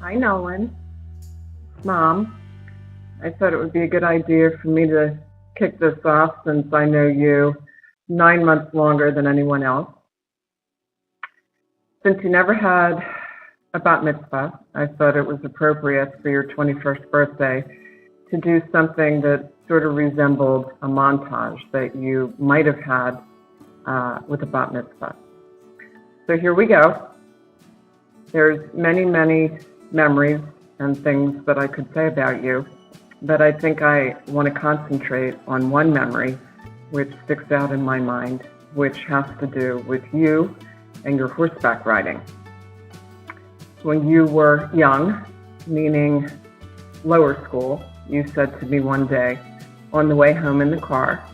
Hi, Nolan. Mom, I thought it would be a good idea for me to kick this off since I know you 9 months longer than anyone else. Since you never had a bat mitzvah, I thought it was appropriate for your 21st birthday to do something that sort of resembled a montage that you might have had with a bat mitzvah. So here we go. There's many, many memories and things that I could say about you, but I think I want to concentrate on one memory which sticks out in my mind, which has to do with you and your horseback riding. When you were young, meaning lower school, you said to me one day on the way home in the car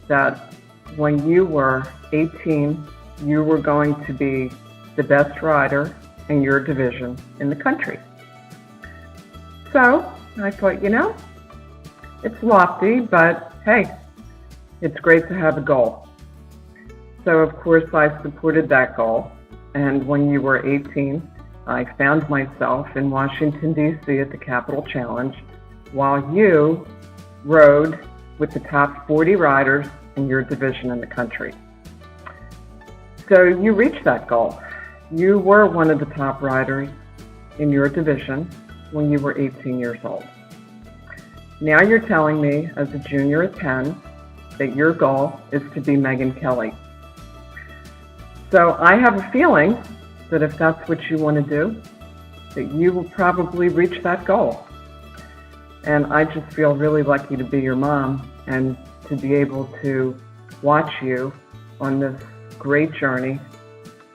that when you were 18, you were going to be the best rider in your division in the country. So I thought, it's lofty, but hey, it's great to have a goal. So of course I supported that goal. And when you were 18, I found myself in Washington, D.C. at the Capitol Challenge while you rode with the top 40 riders in your division in the country. So you reached that goal. You were one of the top riders in your division when you were 18 years old. Now you're telling me as a junior at 10 that your goal is to be Megyn Kelly. So I have a feeling that if that's what you want to do, that you will probably reach that goal. And I just feel really lucky to be your mom and to be able to watch you on this great journey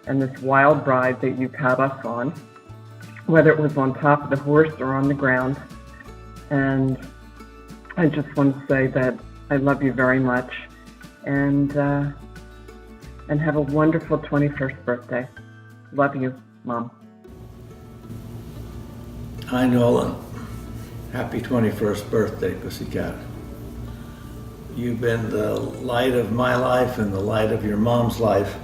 and this wild ride that you've had us on, whether it was on top of the horse or on the ground. And I just want to say that I love you very much and have a wonderful 21st birthday. Love you, Mom. Hi, Nolan. Happy 21st birthday, Pussycat. You've been the light of my life and the light of your mom's life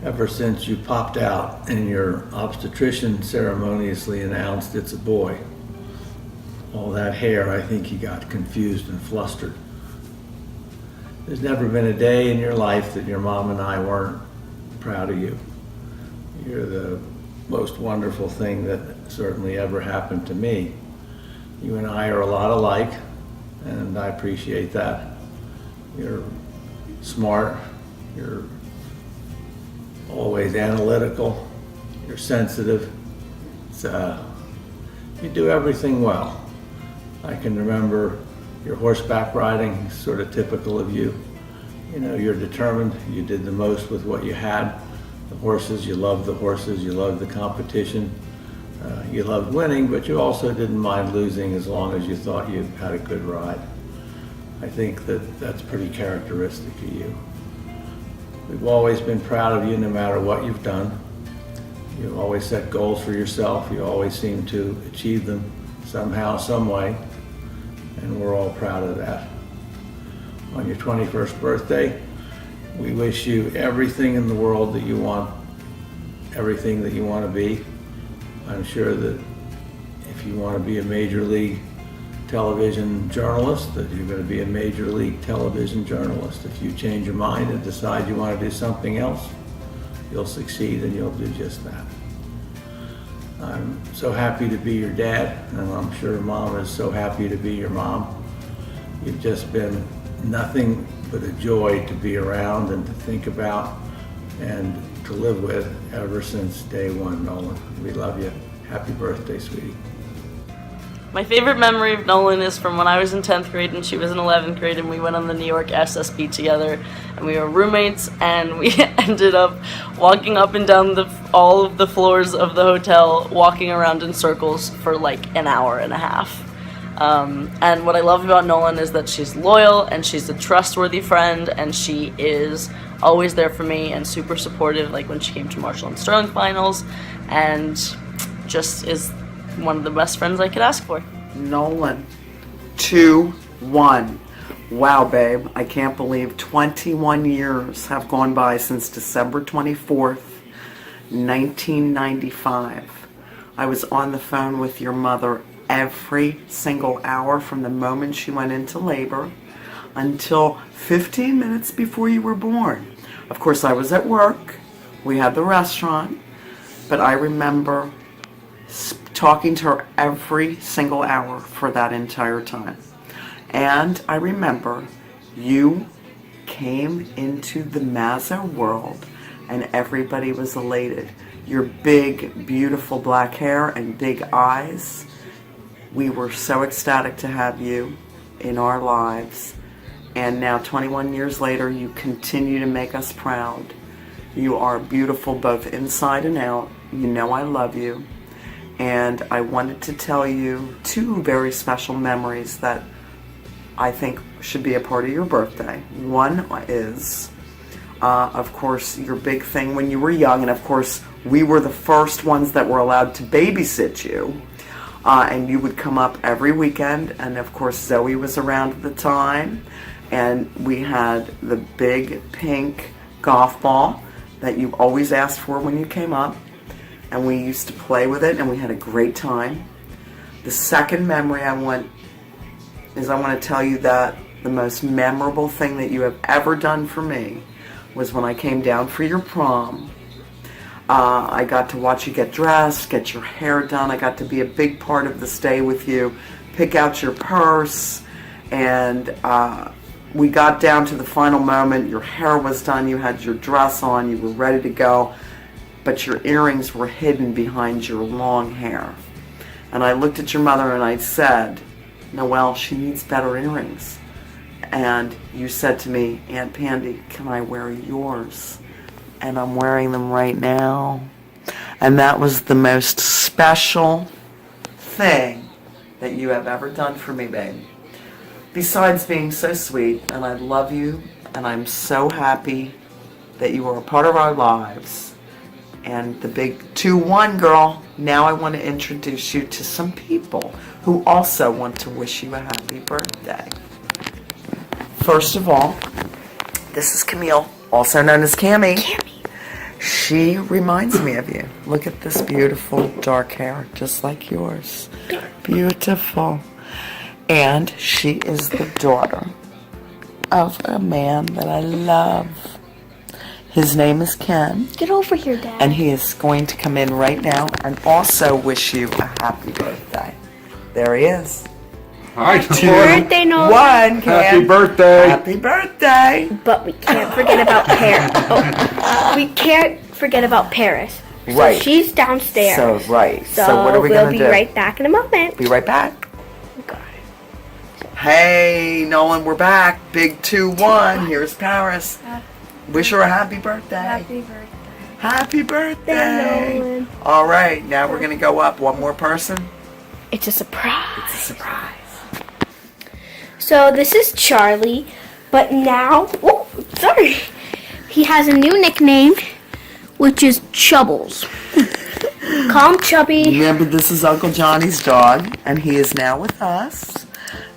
ever since you popped out and your obstetrician ceremoniously announced it's a boy. All that hair, I think he got confused and flustered. There's never been a day in your life that your mom and I weren't proud of you. You're the most wonderful thing that certainly ever happened to me. You and I are a lot alike, and I appreciate that. You're smart, you're always analytical, you're sensitive. You do everything well. I can remember your horseback riding, sort of typical of you. You're determined, you did the most with what you had. The horses, you loved the horses, you loved the competition. You loved winning, but you also didn't mind losing as long as you thought you had a good ride. I think that's pretty characteristic of you. We've always been proud of you no matter what you've done. You always set goals for yourself. You always seem to achieve them somehow, some way, and we're all proud of that. On your 21st birthday, we wish you everything in the world that you want, everything that you want to be. I'm sure that if you want to be a major league television journalist, that you're going to be a major league television journalist. If you change your mind and decide you want to do something else, you'll succeed and you'll do just that. I'm so happy to be your dad, and I'm sure Mom is so happy to be your mom. You've just been nothing but a joy to be around and to think about and to live with ever since day one, Nolan. We love you. Happy birthday, sweetie. My favorite memory of Nolan is from when I was in 10th grade and she was in 11th grade, and we went on the New York SSB together, and we were roommates, and we ended up walking up and down all of the floors of the hotel, walking around in circles for like an hour and a half. And what I love about Nolan is that she's loyal and she's a trustworthy friend, and she is always there for me and super supportive, like when she came to Marshall and Sterling finals, and just is one of the best friends I could ask for. Nolan, 2-1. Wow, babe, I can't believe 21 years have gone by since December 24th, 1995, I was on the phone with your mother every single hour from the moment she went into labor until 15 minutes before you were born. Of course, I was at work. We had the restaurant. But I remember talking to her every single hour for that entire time. And I remember you came into the Mazza world and everybody was elated. Your big, beautiful black hair and big eyes. We were so ecstatic to have you in our lives. And now 21 years later, you continue to make us proud. You are beautiful both inside and out. You know I love you. And I wanted to tell you 2 very special memories that I think should be a part of your birthday. One is, of course, your big thing when you were young. And of course, we were the first ones that were allowed to babysit you. And you would come up every weekend. And of course, Zoe was around at the time. And we had the big pink golf ball that you always asked for when you came up. And we used to play with it and we had a great time. The second memory I want to tell you that the most memorable thing that you have ever done for me was when I came down for your prom. I got to watch you get dressed, get your hair done. I got to be a big part of this day with you, pick out your purse, and we got down to the final moment. Your hair was done, you had your dress on, you were ready to go, but your earrings were hidden behind your long hair. And I looked at your mother and I said, Noelle, she needs better earrings. And you said to me, Aunt Pandy, can I wear yours? And I'm wearing them right now. And that was the most special thing that you have ever done for me, babe. Besides being so sweet, and I love you, and I'm so happy that you are a part of our lives. And the big 2-1 girl, now I want to introduce you to some people who also want to wish you a happy birthday. First of all, this is Camille, also known as Cammy. She reminds me of you. Look at this beautiful dark hair, just like yours. Beautiful. And she is the daughter of a man that I love. His name is Ken. Get over here, Dad. And he is going to come in right now and also wish you a happy birthday. There he is. Hi, Happy birthday, Nolan. 1, Ken. Happy birthday. Happy birthday. But we can't forget about Paris. Oh, we can't forget about Paris. So Right. she's downstairs. So, right. So what are we we'll going to be do? right back in a moment. Be right back. Got it. Hey, Nolan, we're back. Big 2-1. Here's Paris. Wish her a happy birthday. Happy birthday. Happy birthday. Nolan. All right, now we're going to go up. One more person. It's a surprise. It's a surprise. So this is Charlie, but now, oh, sorry, he has a new nickname, which is Chubbles. Call him Chubby. Remember, this is Uncle Johnny's dog, and he is now with us.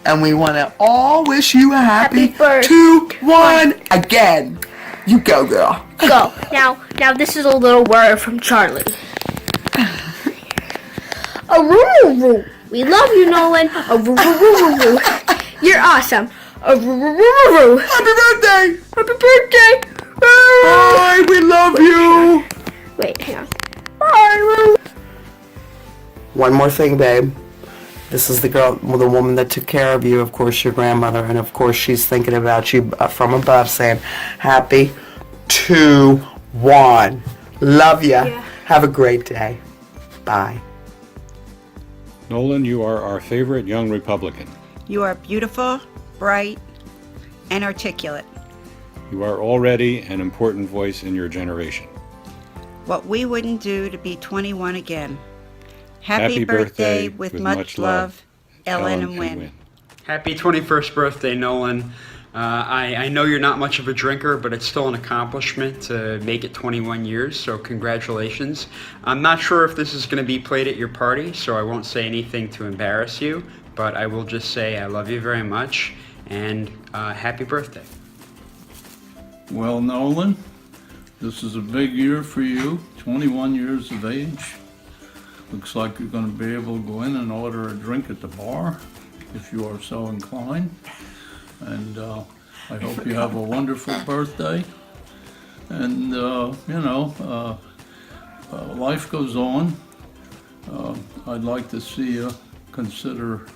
And we want to all wish you a happy Happy birthday. 2-1 again. You go, girl. Go. Now this is a little word from Charlie. A roo. We love you, Nolan. A roo. You're awesome. A roo. Happy birthday. Happy birthday. Bye. We love you. Wait, hang on. Bye. One more thing, babe. This is the girl, well, the woman that took care of you, of course, your grandmother, and of course she's thinking about you from above, saying, happy 2-1. Love ya. Yeah. Have a great day. Bye. Nolan, you are our favorite young Republican. You are beautiful, bright, and articulate. You are already an important voice in your generation. What we wouldn't do to be 21 again. Happy birthday with much love, Ellen and Wein. Happy 21st birthday, Nolan. I know you're not much of a drinker, but it's still an accomplishment to make it 21 years, so congratulations. I'm not sure if this is going to be played at your party, so I won't say anything to embarrass you, but I will just say I love you very much, and happy birthday. Well, Nolan, this is a big year for you, 21 years of age. Looks like you're going to be able to go in and order a drink at the bar if you are so inclined. And I hope you have a wonderful birthday. And, life goes on. I'd like to see you consider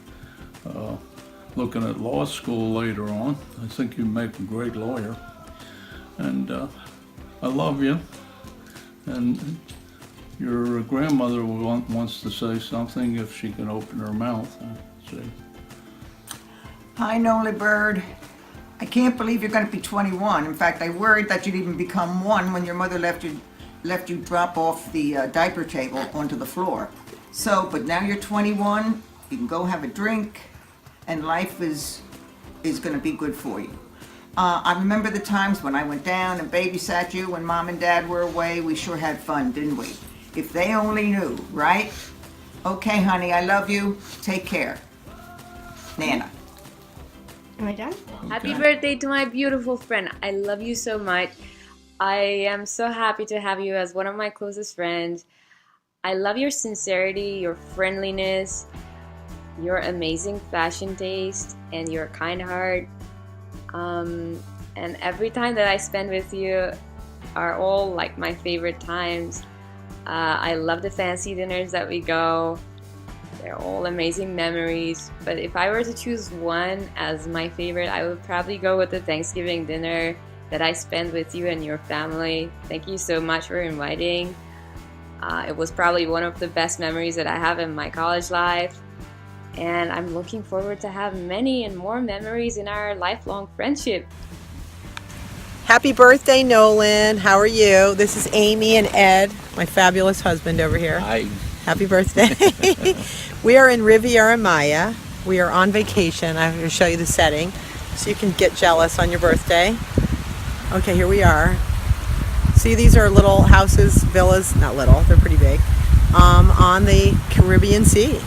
looking at law school later on. I think you make a great lawyer. And I love you. And your grandmother wants to say something if she can open her mouth. See. Hi, Nolan Bird. I can't believe you're going to be 21. In fact, I worried that you'd even become one when your mother left you drop off the diaper table onto the floor. So, but now you're 21, you can go have a drink, and life is going to be good for you. I remember the times when I went down and babysat you when Mom and Dad were away. We sure had fun, didn't we? If they only knew, right? Okay, honey, I love you. Take care. Nana. Am I done? Happy birthday to my beautiful friend. I love you so much. I am so happy to have you as one of my closest friends. I love your sincerity, your friendliness, your amazing fashion taste, and your kind heart. And every time that I spend with you are all like my favorite times. I love the fancy dinners that we go. They're all amazing memories. But if I were to choose one as my favorite, I would probably go with the Thanksgiving dinner that I spent with you and your family. Thank you so much for inviting. It was probably one of the best memories that I have in my college life. And I'm looking forward to have many and more memories in our lifelong friendship. Happy birthday, Nolan. How are you? This is Amy and Ed, my fabulous husband over here. Hi. Happy birthday. We are in Riviera Maya. We are on vacation. I'm going to show you the setting so you can get jealous on your birthday. Okay, here we are. See, these are little houses, villas, not little, they're pretty big, on the Caribbean Sea.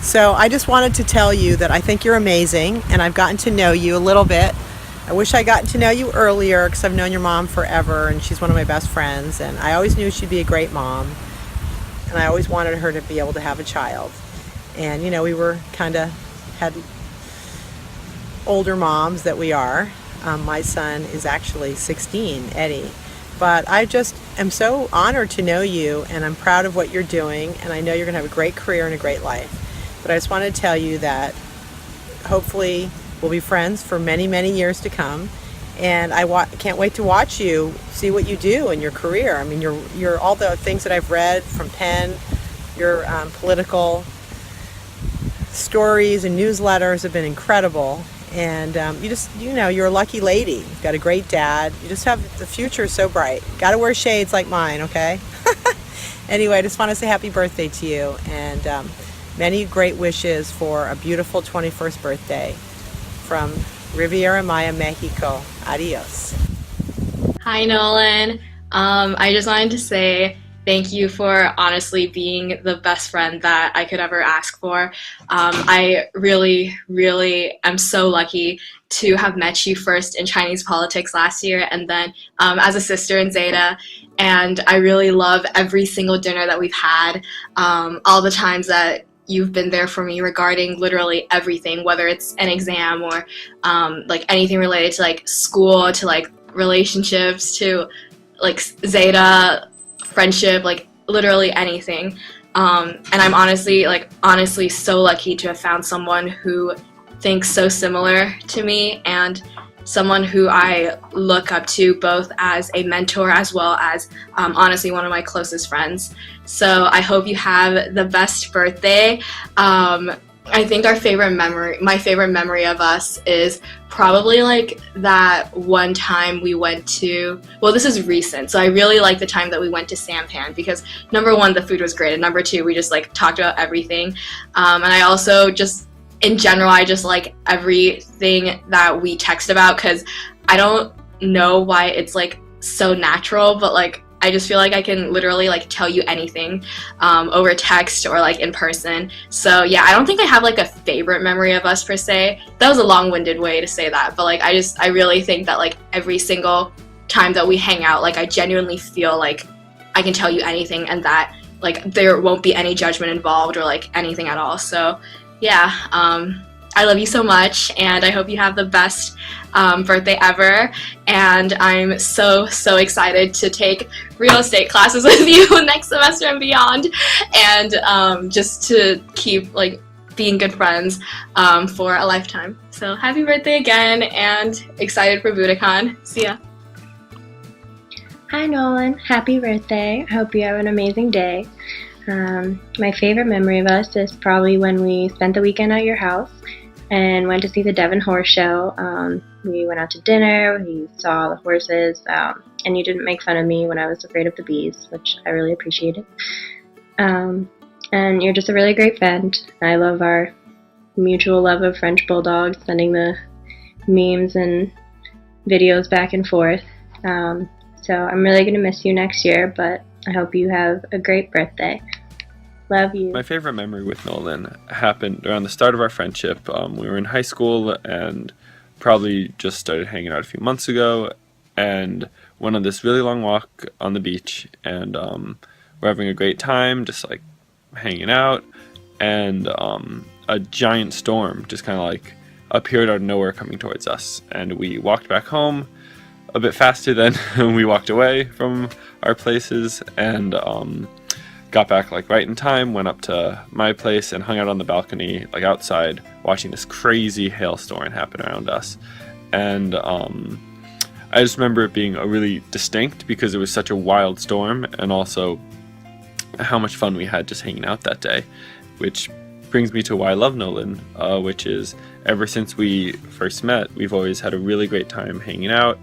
So I just wanted to tell you that I think you're amazing, and I've gotten to know you a little bit. I wish I gotten to know you earlier because I've known your mom forever, and she's one of my best friends, and I always knew she'd be a great mom, and I always wanted her to be able to have a child. And, you know, we were had older moms that we are. My son is actually 16, Eddie. But I just am so honored to know you, and I'm proud of what you're doing, and I know you're going to have a great career and a great life. But I just want to tell you that hopefully we'll be friends for many, many years to come. And I can't wait to watch you, see what you do in your career. I mean, you're all the things that I've read from Penn, your political stories and newsletters have been incredible. And you're a lucky lady. You've got a great dad. You just have, the future is so bright. Got to wear shades like mine, okay? Anyway, I just want to say happy birthday to you, and many great wishes for a beautiful 21st birthday from Riviera Maya, Mexico. Adios. Hi, Nolan. I just wanted to say thank you for honestly being the best friend that I could ever ask for. I really, really am so lucky to have met you first in Chinese politics last year, and then as a sister in Zeta. And I really love every single dinner that we've had, all the times that you've been there for me regarding literally everything, whether it's an exam or like anything related to like school, to like relationships, to like Zeta, friendship, like literally anything. And I'm honestly so lucky to have found someone who thinks so similar to me, and someone who I look up to both as a mentor as well as honestly one of my closest friends. So I hope you have the best birthday. I think my favorite memory of us is probably like that one time we went to, well, this is recent, so I really like the time that we went to Sampan, because number one, the food was great, and number two, we just like talked about everything. And I also just, in general, I just like everything that we text about, because I don't know why it's like so natural, but like I just feel like I can literally like tell you anything over text or like in person. So yeah, I don't think I have like a favorite memory of us per se. That was a long-winded way to say that, but like I really think that like every single time that we hang out, like I genuinely feel like I can tell you anything, and that like there won't be any judgment involved or like anything at all. So yeah, I love you so much, and I hope you have the best birthday ever. And I'm so excited to take real estate classes with you next semester and beyond, and just to keep like being good friends for a lifetime. So happy birthday again, and excited for Budokan. See ya. Hi Nolan, happy birthday. I hope you have an amazing day. My favorite memory of us is probably when we spent the weekend at your house and went to see the Devon Horse Show. We went out to dinner, we saw the horses, and you didn't make fun of me when I was afraid of the bees, which I really appreciated. And you're just a really great friend. I love our mutual love of French Bulldogs, sending the memes and videos back and forth. So I'm really going to miss you next year, but I hope you have a great birthday. Love you. My favorite memory with Nolan happened around the start of our friendship. We were in high school and probably just started hanging out a few months ago, and went on this really long walk on the beach, and we're having a great time, just like hanging out, and a giant storm just kind of like appeared out of nowhere coming towards us, and we walked back home a bit faster than we walked away from our places, and got back like right in time, went up to my place and hung out on the balcony like outside watching this crazy hailstorm happen around us. And I just remember it being a really distinct because it was such a wild storm, and also how much fun we had just hanging out that day, which brings me to why I love Nolan, which is ever since we first met, we've always had a really great time hanging out,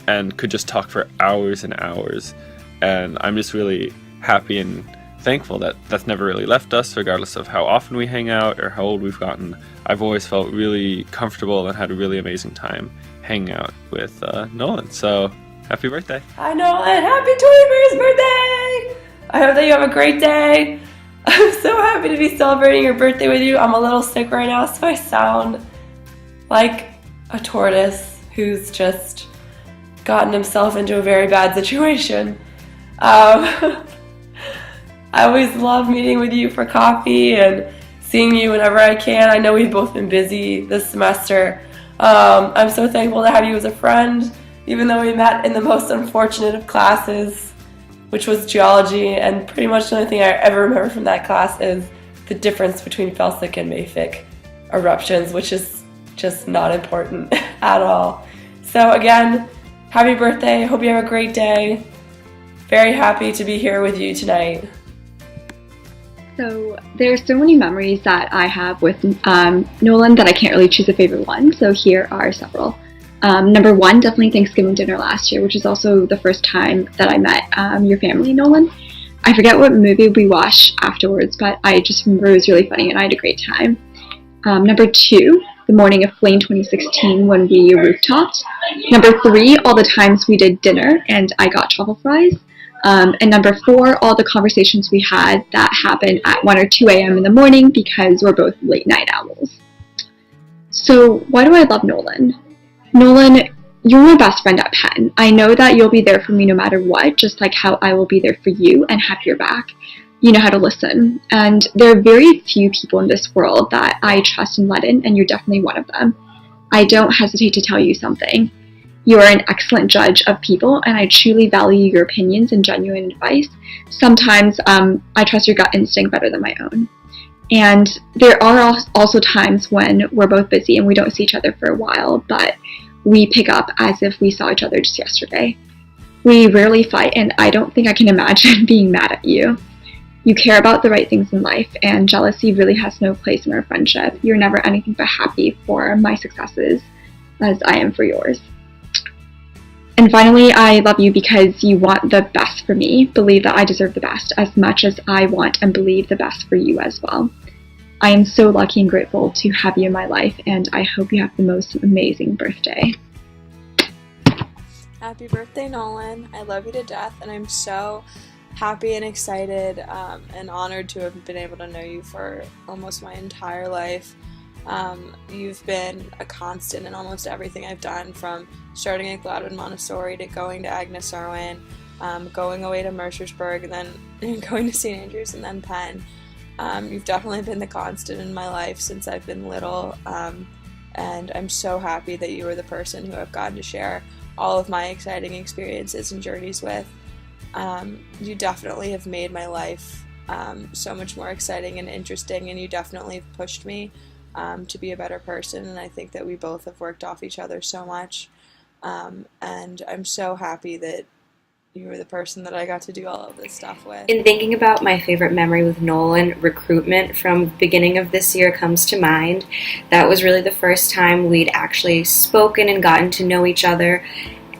and could just talk for hours and hours. And I'm just really happy and thankful that that's never really left us, regardless of how often we hang out or how old we've gotten. I've always felt really comfortable and had a really amazing time hanging out with Nolan. So happy birthday. Hi Nolan, happy 21st birthday! I hope that you have a great day. I'm so happy to be celebrating your birthday with you. I'm a little sick right now, so I sound like a tortoise who's just gotten himself into a very bad situation. I always love meeting with you for coffee and seeing you whenever I can. I know we've both been busy this semester. I'm so thankful to have you as a friend, even though we met in the most unfortunate of classes, which was geology, and pretty much the only thing I ever remember from that class is the difference between felsic and mafic eruptions, which is just not important at all. So again, happy birthday. Hope you have a great day. Very happy to be here with you tonight. So there's so many memories that I have with Nolan that I can't really choose a favorite one, so here are several. Number one, definitely Thanksgiving dinner last year, which is also the first time that I met your family, Nolan. I forget what movie we watched afterwards, but I just remember it was really funny and I had a great time. Number two, the morning of Flame 2016 when we rooftopped. Number three, all the times we did dinner and I got truffle fries. And number four, all the conversations we had that happened at 1 or 2 a.m. in the morning because we're both late night owls. So why do I love Nolan? Nolan, you're my best friend at Penn. I know that you'll be there for me no matter what, just like how I will be there for you and have your back. You know how to listen. And there are very few people in this world that I trust and let in, and you're definitely one of them. I don't hesitate to tell you something. You are an excellent judge of people, and I truly value your opinions and genuine advice. Sometimes I trust your gut instinct better than my own. And there are also times when we're both busy and we don't see each other for a while, but we pick up as if we saw each other just yesterday. We rarely fight, and I don't think I can imagine being mad at you. You care about the right things in life, and jealousy really has no place in our friendship. You're never anything but happy for my successes, as I am for yours. And finally, I love you because you want the best for me, believe that I deserve the best as much as I want and believe the best for you as well. I am so lucky and grateful to have you in my life, and I hope you have the most amazing birthday. Happy birthday, Nolan. I love you to death, and I'm so happy and excited and honored to have been able to know you for almost my entire life. You've been a constant in almost everything I've done, from starting at Gladwin Montessori to going to Agnes Irwin. going away to Mercersburg and then going to St. Andrews and then Penn. You've definitely been the constant in my life since I've been little, and I'm so happy that you were the person who I've gotten to share all of my exciting experiences and journeys with. You definitely have made my life so much more exciting and interesting, and you definitely have pushed me to be a better person, and I think that we both have worked off each other so much, and I'm so happy that you were the person that I got to do all of this stuff with. In thinking about my favorite memory with Nolan, Recruitment from the beginning of this year comes to mind. That was really the first time we'd actually spoken and gotten to know each other.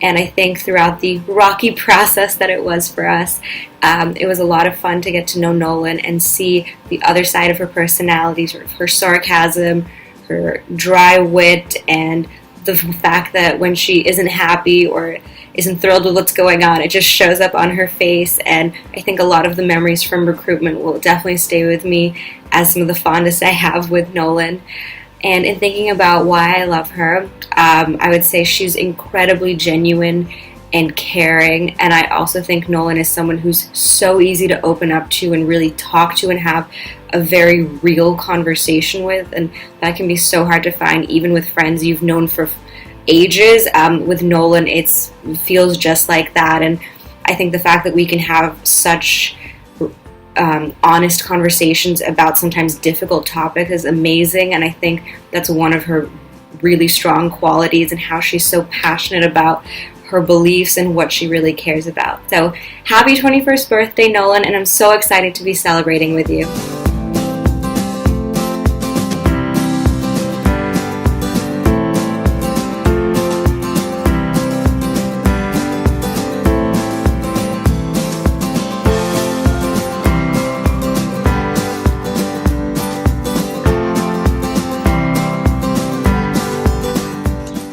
And I think throughout the rocky process that it was for us, it was a lot of fun to get to know Nolan and see the other side of her personality, sort of her sarcasm, her dry wit, and the fact that when she isn't happy or isn't thrilled with what's going on, it just shows up on her face. And I think a lot of the memories from Recruitment will definitely stay with me as some of the fondest I have with Nolan. And in thinking about why I love her, I would say she's incredibly genuine and caring. And I also think Nolan is someone who's so easy to open up to and really talk to and have a very real conversation with. And that can be so hard to find even with friends you've known for ages. With Nolan, it feels just like that. And I think the fact that we can have such honest conversations about sometimes difficult topics is amazing, and I think that's one of her really strong qualities, and how she's so passionate about her beliefs and what she really cares about. So happy 21st birthday, Nolan, and I'm so excited to be celebrating with you.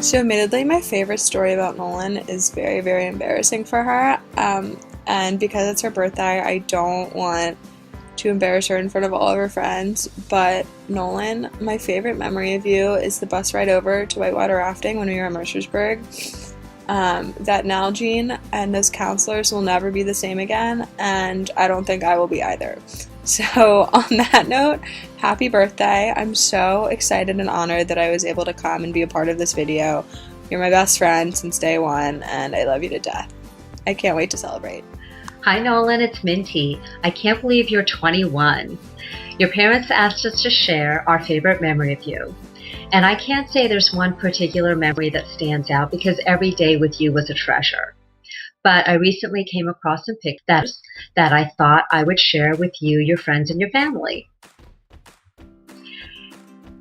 So admittedly, my favorite story about Nolan is very, very embarrassing for her. And because it's her birthday, I don't want to embarrass her in front of all of her friends. But Nolan, my favorite memory of you is the bus ride over to whitewater rafting when we were in Mercersburg. That Nalgene and those counselors will never be the same again, and I don't think I will be either. So on that note, happy birthday. I'm so excited and honored that I was able to come and be a part of this video. You're my best friend since day one, and I love you to death. I can't wait to celebrate. Hi Nolan, it's Minty. I can't believe you're 21. Your parents asked us to share our favorite memory of you. And I can't say there's one particular memory that stands out because every day with you was a treasure. But I recently came across some pictures that I thought I would share with you, your friends, and your family.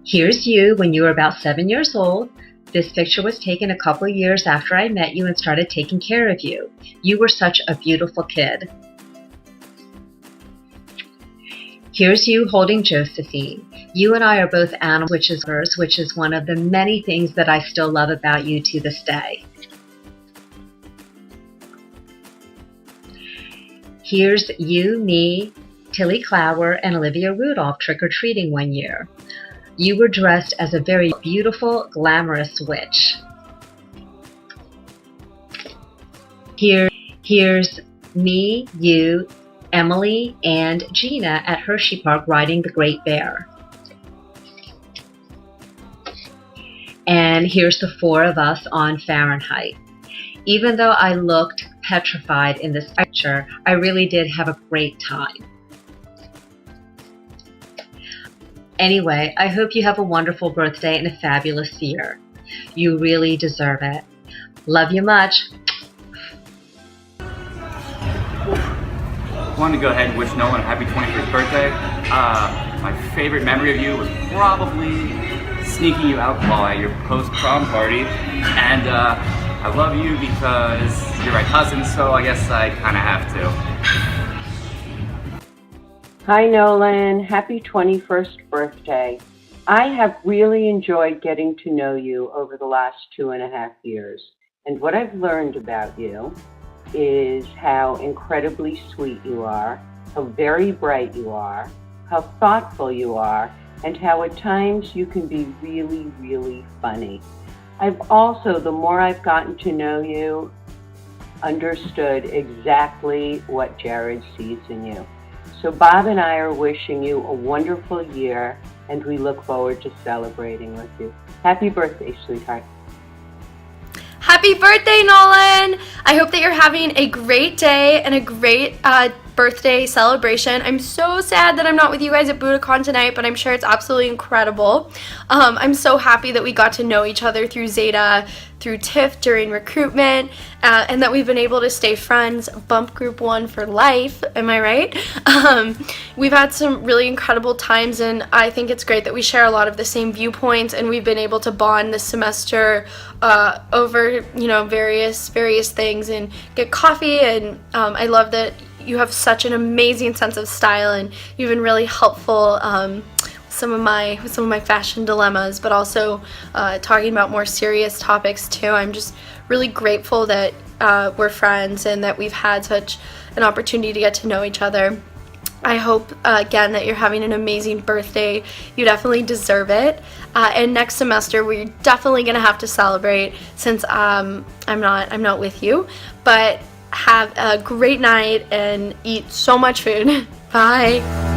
Here's you when you were about 7 years old. This picture was taken a couple years after I met you and started taking care of you. You were such a beautiful kid. Here's you holding Josephine. You and I are both animal switchers, which is one of the many things that I still love about you to this day. Here's you, me, Tilly Clower, and Olivia Rudolph trick-or-treating one year. You were dressed as a very beautiful, glamorous witch. Here's me, you, Emily, and Gina at Hershey Park riding the Great Bear. And here's the four of us on Fahrenheit. Even though I looked petrified in this picture, I really did have a great time. Anyway, I hope you have a wonderful birthday and a fabulous year. You really deserve it. Love you much. I wanted to go ahead and wish Nolan a happy 21st birthday. My favorite memory of you was probably sneaking you alcohol at your post-prom party. And I love you because you're my cousin, so I guess I kind of have to. Hi Nolan, happy 21st birthday. I have really enjoyed getting to know you over the last 2.5 years. And what I've learned about you is how incredibly sweet you are, how very bright you are, how thoughtful you are, and how at times you can be really, really funny. I've also, the more I've gotten to know you, understood exactly what Jared sees in you. So Bob and I are wishing you a wonderful year, and we look forward to celebrating with you. Happy birthday, sweetheart. Happy birthday, Nolan! I hope that you're having a great day and a great birthday celebration. I'm so sad that I'm not with you guys at Budokan tonight, but I'm sure it's absolutely incredible. I'm so happy that we got to know each other through Zeta, through TIFF during recruitment, and that we've been able to stay friends, bump group 1 for life, am I right? We've had some really incredible times, and I think it's great that we share a lot of the same viewpoints, and we've been able to bond this semester over, various things and get coffee, and I love that you have such an amazing sense of style, and you've been really helpful with some of my fashion dilemmas, but also talking about more serious topics too. I'm just really grateful that we're friends and that we've had such an opportunity to get to know each other. I hope again that you're having an amazing birthday. You definitely deserve it. And next semester we're definitely gonna have to celebrate since I'm not with you. But have a great night and eat so much food. Bye.